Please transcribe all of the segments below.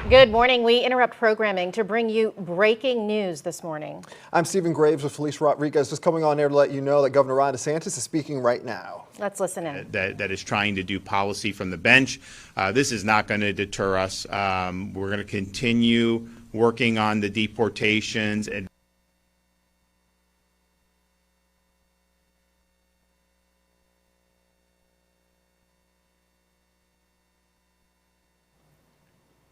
Good morning. We interrupt programming to bring you breaking news this morning. I'm Stephen Graves with Felicia Rodriguez, just coming on air to let you know that Governor Ron DeSantis is speaking right now. Let's listen in. That is trying to do policy from the bench. This is not going to deter us. We're going to continue working on the deportations and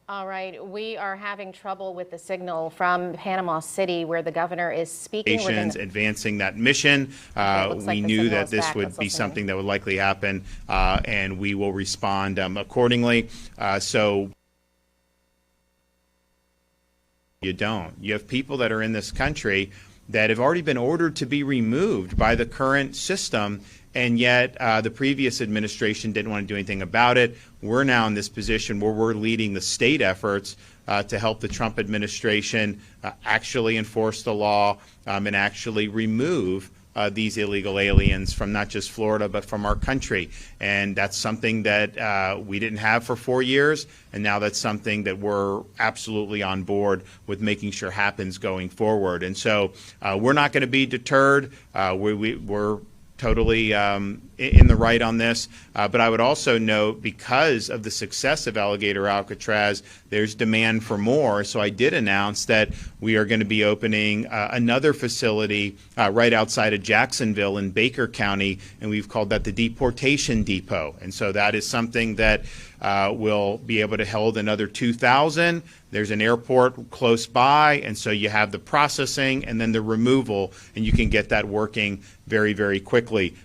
All right, we are having trouble with the signal from Panama City where the governor is speaking. Advancing that mission. We knew that this would be something that would likely happen, and we will respond accordingly. So you don't. You have people that are in this country that have already been ordered to be removed by the current system, and yet the previous administration didn't want to do anything about it. We're now in this position where we're leading the state efforts to help the Trump administration actually enforce the law and actually remove these illegal aliens from not just Florida, but from our country. And that's something that we didn't have for 4 years, and now that's something that we're absolutely on board with making sure happens going forward. And so we're not going to be deterred. We're totally in the right on this. But I would also note, because of the success of Alligator Alcatraz, there's demand for more. So I did announce that we are going to be opening another facility right outside of Jacksonville in Baker County, and we've called that the Deportation Depot. And so that is something that will be able to hold another 2,000. There's an airport close by, and so you have the processing and then the removal, and you can get that working very, very quickly.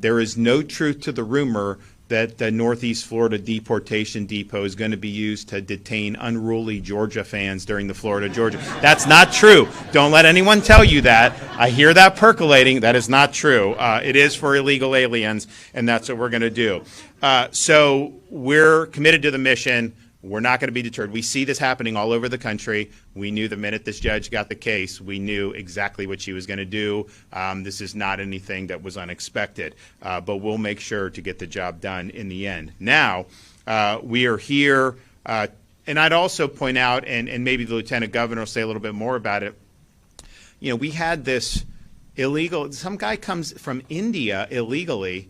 There is no truth to the rumor that the Northeast Florida Deportation Depot is going to be used to detain unruly Georgia fans during the Florida-Georgia. That's not true. Don't let anyone tell you that. I hear that percolating. That is not true. It is for illegal aliens, and that's what we're going to do. So we're committed to the mission. We're not going to be deterred. We see this happening all over the country. We knew the minute this judge got the case, we knew exactly what she was going to do. This is not anything that was unexpected, but we'll make sure to get the job done in the end. Now, we are here, and I'd also point out, and maybe the Lieutenant Governor will say a little bit more about it. You know, we had this illegal, some guy comes from India illegally.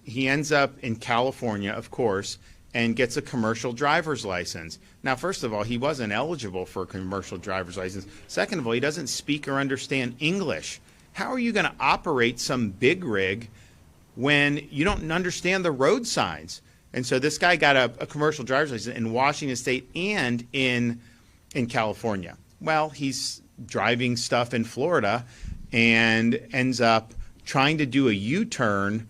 He ends up in California, of course, and gets a commercial driver's license. Now, first of all, he wasn't eligible for a commercial driver's license. Second of all, he doesn't speak or understand English. How are you going to operate some big rig when you don't understand the road signs? And so this guy got a commercial driver's license in Washington State and in California. Well, he's driving stuff in Florida and ends up trying to do a U-turn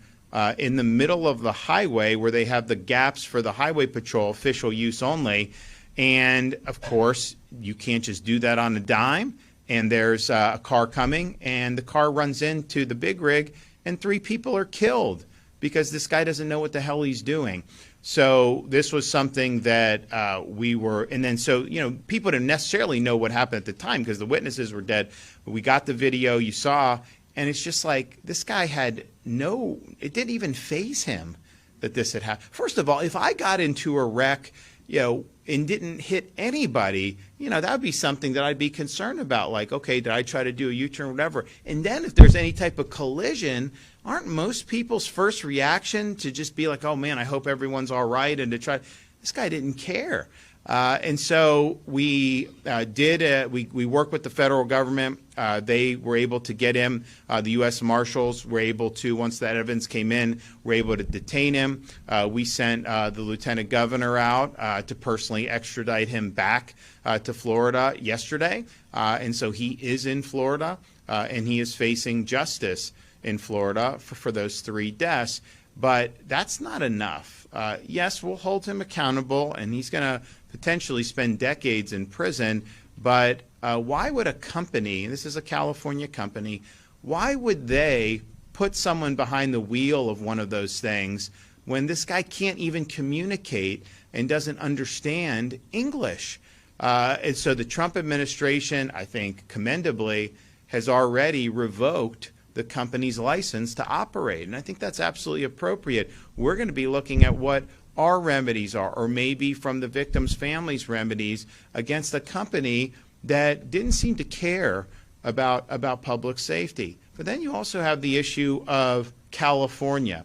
in the middle of the highway where they have the gaps for the highway patrol, official use only. And of course, you can't just do that on a dime. And there's a car coming, and the car runs into the big rig, and 3 people are killed because this guy doesn't know what the hell he's doing. So this was something that we were, and then so, you know, people didn't necessarily know what happened at the time because the witnesses were dead. But we got the video you saw, and it's just like this guy had it didn't even faze him that this had happened. First of all, if I got into a wreck, you know, and didn't hit anybody, you know, that would be something that I'd be concerned about. Like, okay, did I try to do a U-turn or whatever? And then if there's any type of collision, aren't most people's first reaction to just be like, oh man, I hope everyone's all right, and to try, this guy didn't care. And so we we worked with the federal government. They were able to get him. The U.S. Marshals were able to, once that evidence came in, were able to detain him. We sent the Lieutenant Governor out to personally extradite him back to Florida yesterday. And so he is in Florida, and he is facing justice in Florida for those 3 deaths. But that's not enough. Yes, we'll hold him accountable, and he's going to potentially spend decades in prison. But why would a company, and this is a California company, why would they put someone behind the wheel of one of those things when this guy can't even communicate and doesn't understand English? And so the Trump administration, I think commendably, has already revoked the company's license to operate. And I think that's absolutely appropriate. We're going to be looking at what our remedies are, or maybe from the victims' families' remedies against a company that didn't seem to care about public safety. But then you also have the issue of California.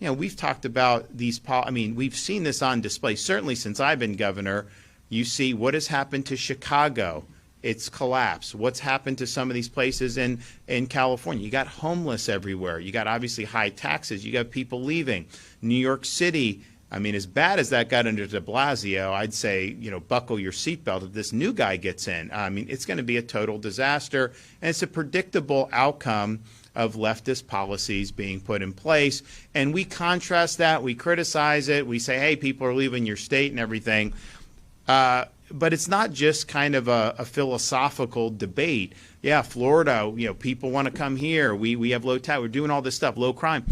You know, we've talked about these, we've seen this on display. Certainly since I've been governor, you see what has happened to Chicago. It's collapsed. What's happened to some of these places in California? You got homeless everywhere. You got obviously high taxes. You got people leaving. New York City, as bad as that got under de Blasio, I'd say, buckle your seatbelt if this new guy gets in. It's going to be a total disaster, and it's a predictable outcome of leftist policies being put in place. And we contrast that, we criticize it, we say, hey, people are leaving your state and everything. But it's not just kind of a philosophical debate. Yeah, Florida, people want to come here. We have low tax, we're doing all this stuff, low crime.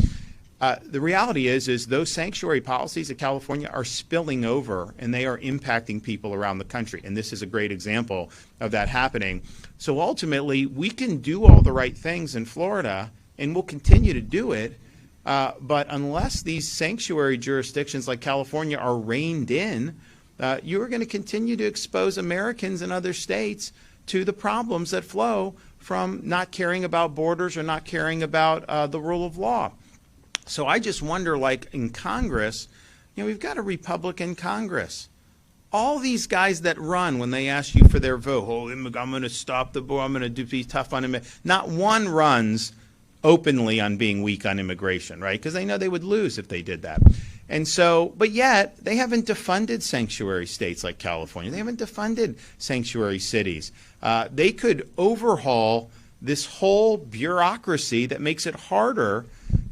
The reality is those sanctuary policies of California are spilling over, and they are impacting people around the country. And this is a great example of that happening. So ultimately, we can do all the right things in Florida, and we'll continue to do it. But unless these sanctuary jurisdictions like California are reined in, you are going to continue to expose Americans in other states to the problems that flow from not caring about borders or not caring about the rule of law. So I just wonder, like in Congress, we've got a Republican Congress. All these guys that run when they ask you for their vote, oh, I'm going to stop the border, I'm going to be tough on immigration. Not one runs openly on being weak on immigration, right? Because they know they would lose if they did that. And so, but yet, they haven't defunded sanctuary states like California. They haven't defunded sanctuary cities. They could overhaul this whole bureaucracy that makes it harder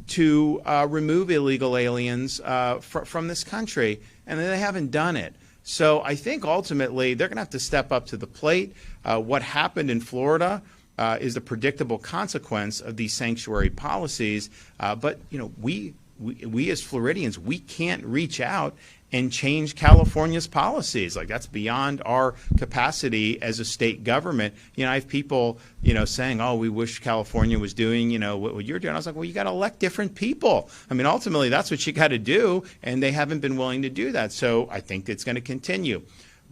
to remove illegal aliens from this country, and they haven't done it. So I think ultimately they're going to have to step up to the plate. What happened in Florida is a predictable consequence of these sanctuary policies. But we as Floridians, we can't reach out and change California's policies. Like, that's beyond our capacity as a state government. I have people, saying, oh, we wish California was doing, what you're doing. I was like, well, you got to elect different people. Ultimately, that's what you got to do, and they haven't been willing to do that. So I think it's going to continue.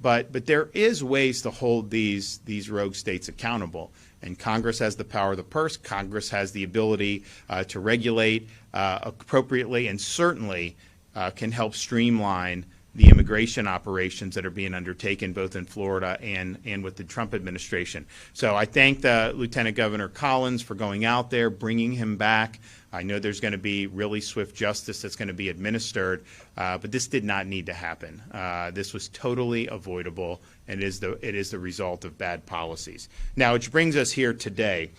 But there is ways to hold these rogue states accountable. And Congress has the power of the purse. Congress has the ability to regulate appropriately, and certainly can help streamline the immigration operations that are being undertaken both in Florida and with the Trump administration. So I thank Lieutenant Governor Collins for going out there, bringing him back. I know there's going to be really swift justice that's going to be administered, but this did not need to happen. This was totally avoidable, and it is the result of bad policies. Now, which brings us here today.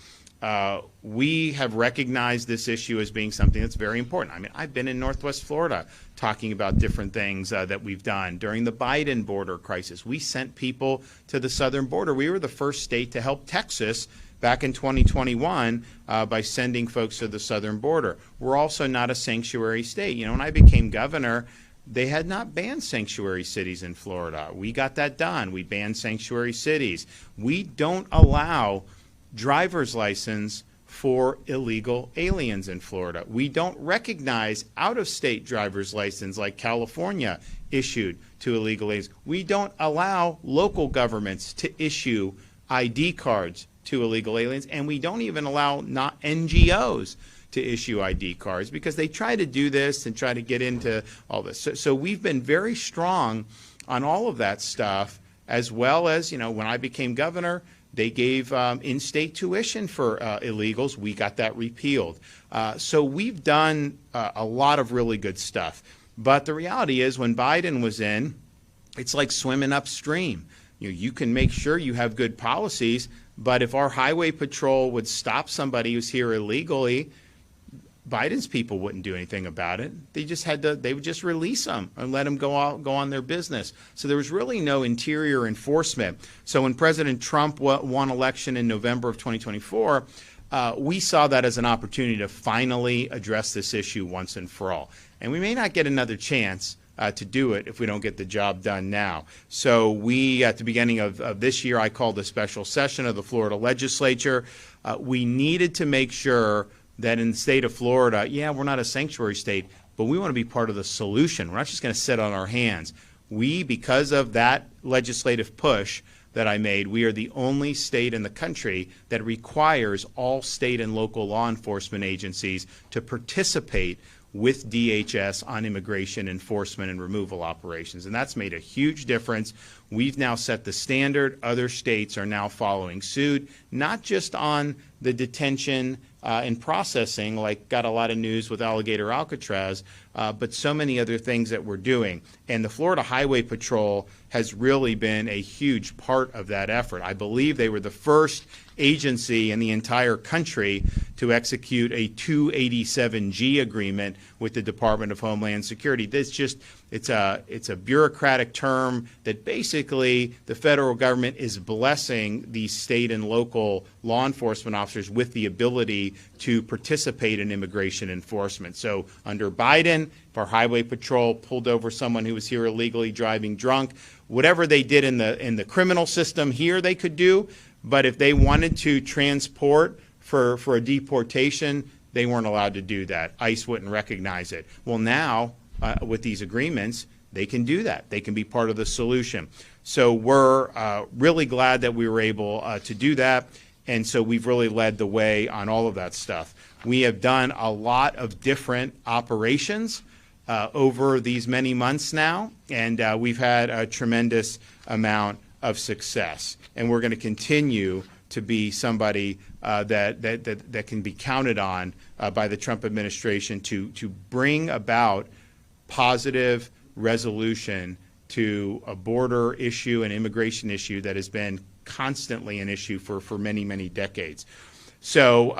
We have recognized this issue as being something that's very important. I've been in Northwest Florida talking about different things that we've done. During the Biden border crisis, we sent people to the southern border. We were the first state to help Texas back in 2021 by sending folks to the southern border. We're also not a sanctuary state. When I became governor, they had not banned sanctuary cities in Florida. We got that done. We banned sanctuary cities. We don't allow driver's license for illegal aliens in Florida. We don't recognize out-of-state driver's license like California issued to illegal aliens. We don't allow local governments to issue ID cards to illegal aliens, and we don't even allow not NGOs to issue ID cards because they try to do this and try to get into all this. So we've been very strong on all of that stuff, as well as, when I became governor, they gave in-state tuition for illegals. We got that repealed. So we've done a lot of really good stuff. But the reality is, when Biden was in, it's like swimming upstream. You can make sure you have good policies, but if our highway patrol would stop somebody who's here illegally, Biden's people wouldn't do anything about it. They would just release them and let them go on their business. So there was really no interior enforcement. So when President Trump won election in November of 2024, we saw that as an opportunity to finally address this issue once and for all. And we may not get another chance to do it if we don't get the job done now. So we, at the beginning of this year, I called a special session of the Florida legislature. We needed to make sure that in the state of Florida, yeah, we're not a sanctuary state, but we want to be part of the solution. We're not just going to sit on our hands. We, because of that legislative push that I made, we are the only state in the country that requires all state and local law enforcement agencies to participate with DHS on immigration enforcement and removal operations. And that's made a huge difference. We've now set the standard. Other states are now following suit, not just on the detention and processing, like got a lot of news with Alligator Alcatraz, but so many other things that we're doing. And the Florida Highway Patrol has really been a huge part of that effort. I believe they were the first agency in the entire country to execute a 287G agreement with the Department of Homeland Security. It's a bureaucratic term that basically the federal government is blessing these state and local law enforcement officers with the ability to participate in immigration enforcement. So under Biden, if our highway patrol pulled over someone who was here illegally driving drunk, whatever they did in the criminal system here, they could do. But if they wanted to transport for a deportation, they weren't allowed to do that. ICE wouldn't recognize it. Well, now, with these agreements, they can do that. They can be part of the solution. So we're really glad that we were able to do that. And so we've really led the way on all of that stuff. We have done a lot of different operations over these many months now, and we've had a tremendous amount of success. And we're going to continue to be somebody that can be counted on by the Trump administration to bring about positive resolution to a border issue and immigration issue that has been constantly an issue for many, many decades. So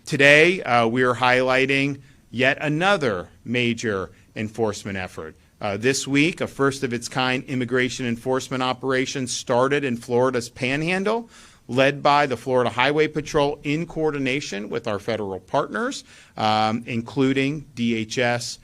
today we are highlighting yet another major enforcement effort. This week, a first-of-its-kind immigration enforcement operation started in Florida's Panhandle, led by the Florida Highway Patrol in coordination with our federal partners, including DHS,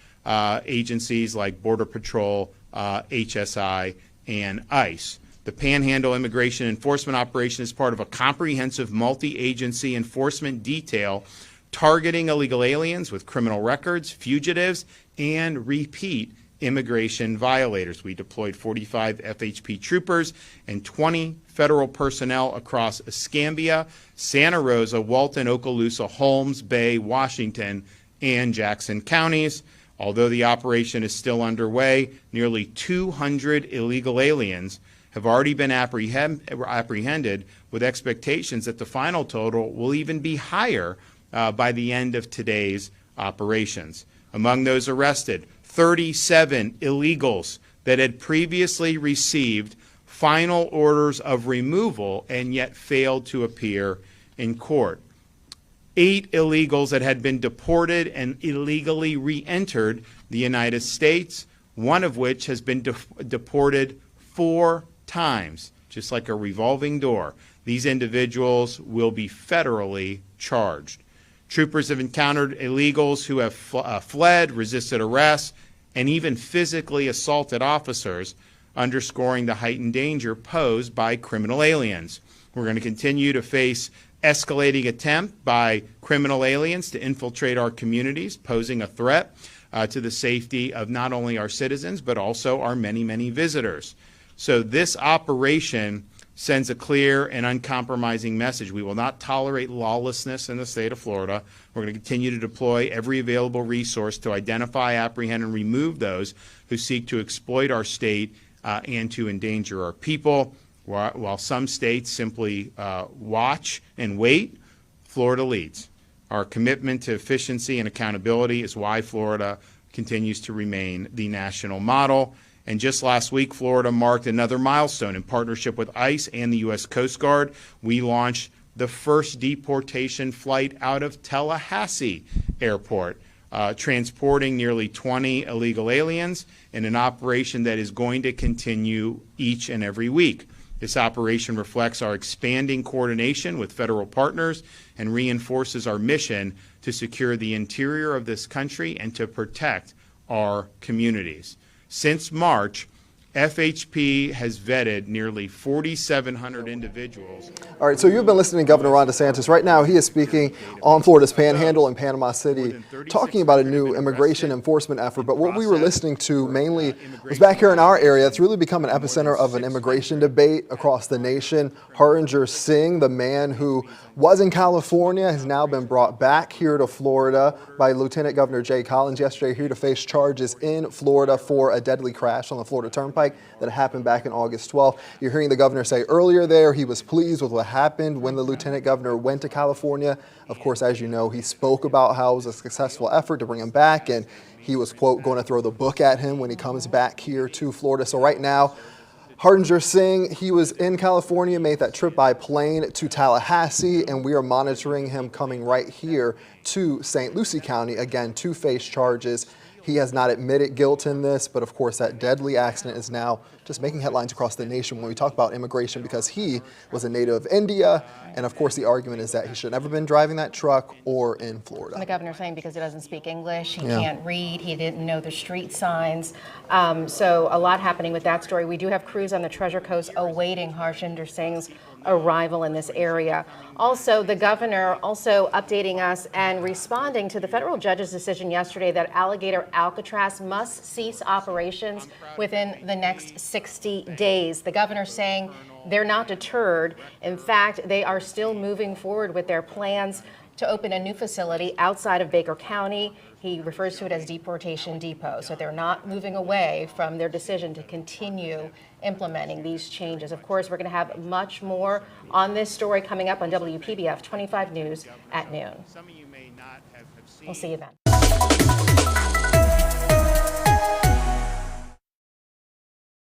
agencies like Border Patrol, HSI, and ICE. The Panhandle Immigration Enforcement Operation is part of a comprehensive multi-agency enforcement detail targeting illegal aliens with criminal records, fugitives, and repeat immigration violators. We deployed 45 FHP troopers and 20 federal personnel across Escambia, Santa Rosa, Walton, Okaloosa, Holmes, Bay, Washington, and Jackson counties. Although the operation is still underway, nearly 200 illegal aliens have already been apprehended, with expectations that the final total will even be higher by the end of today's operations. Among those arrested, 37 illegals that had previously received final orders of removal and yet failed to appear in court. 8 illegals that had been deported and illegally re-entered the United States, one of which has been deported 4 times, just like a revolving door. These individuals will be federally charged. Troopers have encountered illegals who have fled, resisted arrest, and even physically assaulted officers, underscoring the heightened danger posed by criminal aliens. We're going to continue to face escalating attempt by criminal aliens to infiltrate our communities, posing a threat to the safety of not only our citizens, but also our many, many visitors. So this operation sends a clear and uncompromising message. We will not tolerate lawlessness in the state of Florida. We're going to continue to deploy every available resource to identify, apprehend, and remove those who seek to exploit our state and to endanger our people. While some states simply watch and wait, Florida leads. Our commitment to efficiency and accountability is why Florida continues to remain the national model. And just last week, Florida marked another milestone in partnership with ICE and the U.S. Coast Guard. We launched the first deportation flight out of Tallahassee Airport, transporting nearly 20 illegal aliens in an operation that is going to continue each and every week. This operation reflects our expanding coordination with federal partners and reinforces our mission to secure the interior of this country and to protect our communities. Since March, FHP has vetted nearly 4,700 individuals. All right, so you've been listening to Governor Ron DeSantis. Right now, he is speaking on Florida's Panhandle in Panama City, talking about a new immigration enforcement effort. But what we were listening to mainly was back here in our area. It's really become an epicenter of an immigration debate across the nation. Harbinger Singh, the man who was in California, has now been brought back here to Florida by Lieutenant Governor Jay Collins yesterday, here to face charges in Florida for a deadly crash on the Florida Turnpike that happened back in August 12th. You're hearing the governor say earlier there he was pleased with what happened when the lieutenant governor went to California. Of course, as you know, he spoke about how it was a successful effort to bring him back, and he was, quote, going to throw the book at him when he comes back here to Florida. So right now, Harbinger Singh, he was in California, made that trip by plane to Tallahassee, and we are monitoring him coming right here to St. Lucie County, again, to face charges. He has not admitted guilt in this, but of course that deadly accident is now just making headlines across the nation when we talk about immigration, because he was a native of India, and of course the argument is that he should have never been driving that truck or in Florida. And the governor's saying because he doesn't speak English, he can't read, he didn't know the street signs. So a lot happening with that story. We do have crews on the Treasure Coast awaiting Harbinger Singh's arrival in this area. Also, the governor also updating us and responding to the federal judge's decision yesterday that Alligator Alcatraz must cease operations within the next 60 days. The governor saying they're not deterred. In fact, they are still moving forward with their plans to open a new facility outside of Baker County. He refers to it as Deportation Depot. So they're not moving away from their decision to continue implementing these changes. Of course, we're going to have much more on this story coming up on WPBF 25 News at noon. Some of you may not have seen. We'll see you then.